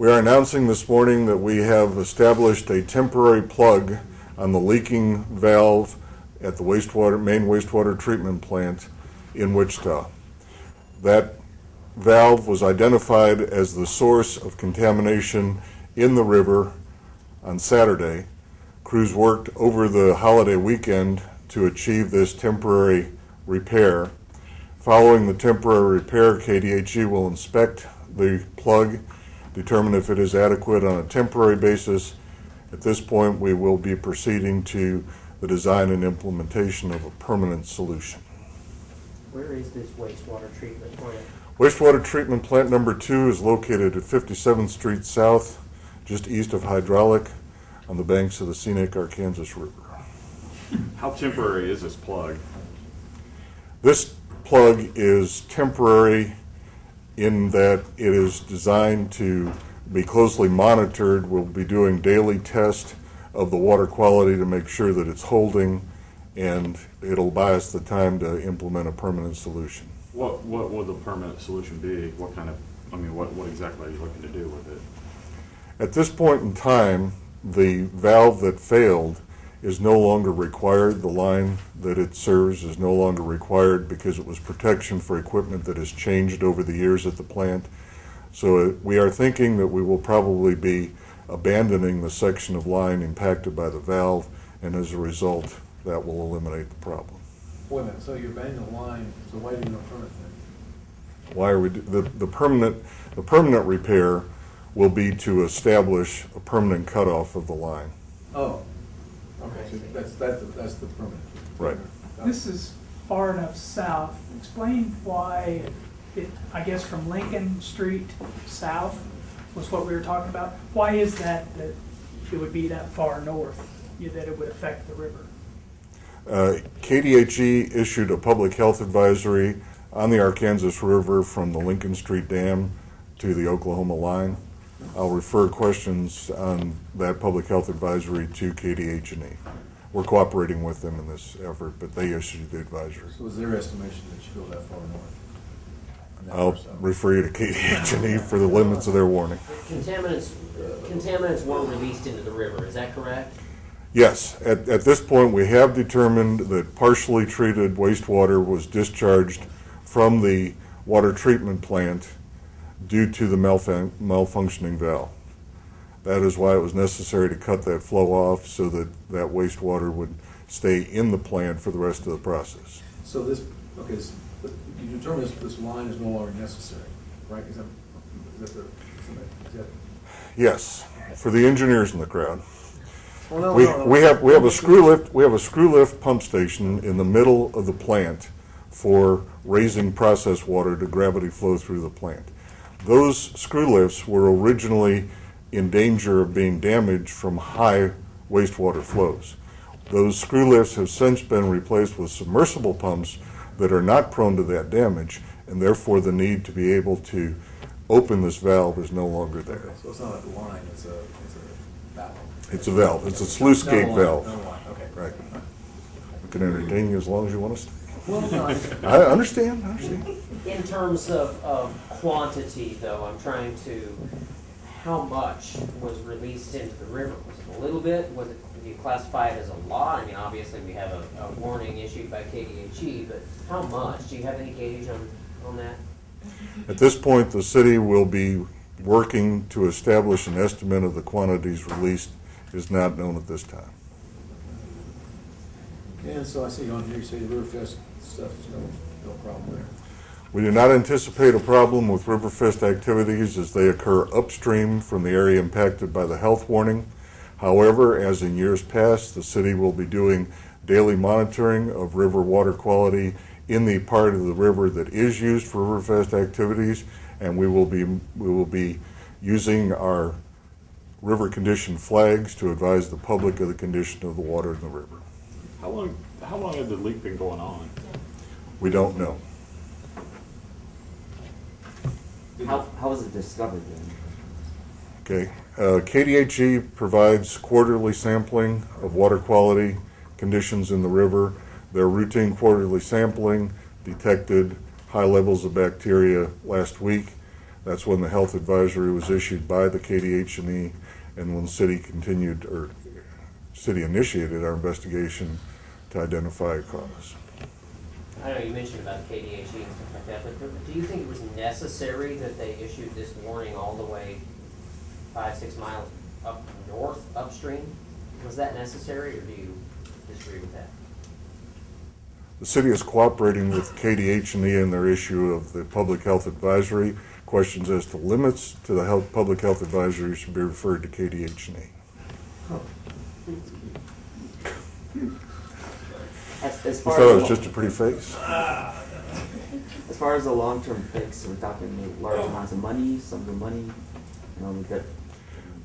We are announcing this morning that we have established a temporary plug on the leaking valve at the main wastewater treatment plant in Wichita. That valve was identified as the source of contamination in the river on Saturday. Crews worked over the holiday weekend to achieve this temporary repair. Following the temporary repair, KDHE will inspect the plug, determine if it is adequate on a temporary basis. At this point, we will be proceeding to the design and implementation of a permanent solution. Where is this wastewater treatment plant? Wastewater treatment plant number 2 is located at 57th Street South, just east of Hydraulic, on the banks of the scenic Arkansas River. How temporary is this plug? This plug is temporary in that it is designed to be closely monitored. We'll be doing daily tests of the water quality to make sure that it's holding, and it'll buy us the time to implement a permanent solution. What would the permanent solution be? What exactly are you looking to do with it? At this point in time, the valve that failed is no longer required. The line that it serves is no longer required because it was protection for equipment that has changed over the years at the plant. So we are thinking that we will probably be abandoning the section of line impacted by the valve, and as a result, that will eliminate the problem. Wait a minute, so you abandon the line, so why do you no permit then? Why are we the permanent repair will be to establish a permanent cutoff of the line. Oh, okay, so that's the permanent. Right. This is far enough south. Explain why I guess from Lincoln Street south was what we were talking about. Why is that it would be that far north, that it would affect the river? KDHE issued a public health advisory on the Arkansas River from the Lincoln Street Dam to the Oklahoma line. I'll refer questions on that public health advisory to KDHE. We're cooperating with them in this effort, but they issued the advisory. So is their estimation that you go that far north? I'll refer you to KDHE for the limits of their warning. Contaminants weren't released into the river, is that correct? Yes. At this point, we have determined that partially treated wastewater was discharged from the water treatment plant due to the malfunctioning valve. That is why it was necessary to cut that flow off so that that wastewater would stay in the plant for the rest of the process. So this, okay, so you determine this line is no longer necessary, right? Is that Yes, for the engineers in the crowd. Well, We have a screw lift pump station in the middle of the plant for raising process water to gravity flow through the plant. Those screw lifts were originally in danger of being damaged from high wastewater flows. Those screw lifts have since been replaced with submersible pumps that are not prone to that damage, and therefore the need to be able to open this valve is no longer there. Okay, so it's not a line, it's a valve. It's a valve. It's a sluice gate valve. No line. Okay. Right. We can entertain you as long as you want to stay. Well, no, I understand. in terms of quantity, though, I'm trying to, how much was released into the river? Was it a little bit? Was it, do you classify it as a lot? I mean, obviously we have a warning issued by KDHE, but how much? Do you have any gauge on that? At this point, the city will be working to establish an estimate of the quantities released. Is not known at this time. And so I see on here you say the Riverfest stuff is no problem there. We do not anticipate a problem with Riverfest activities as they occur upstream from the area impacted by the health warning. However, as in years past, the city will be doing daily monitoring of river water quality in the part of the river that is used for Riverfest activities, and we will be using our river condition flags to advise the public of the condition of the water in the river. How long had the leak been going on? We don't know. How was it discovered then? Okay. KDHE provides quarterly sampling of water quality conditions in the river. Their routine quarterly sampling detected high levels of bacteria last week. That's when the health advisory was issued by the KDH&E, and when city initiated our investigation to identify a cause. I know you mentioned about KDHE and stuff like that, but do you think it was necessary that they issued this warning all the way 5-6 miles up north, upstream? Was that necessary, or do you disagree with that? The city is cooperating with KDH&E in their issue of the public health advisory. Questions as to limits to the public health advisory should be referred to KDH&E. As You far thought it as was just a pretty face? as far as the long-term fix, we're talking large amounts of money, sums of money. You know, we got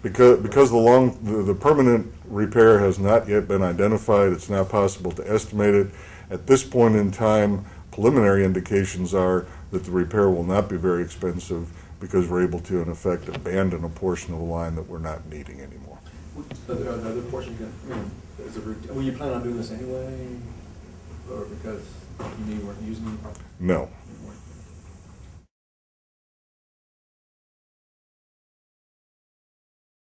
Because the permanent repair has not yet been identified, it's not possible to estimate it. At this point in time, preliminary indications are that the repair will not be very expensive because we're able to, in effect, abandon a portion of the line that we're not needing anymore. The other portion, will you plan on doing this anyway? Or because you weren't using it? No.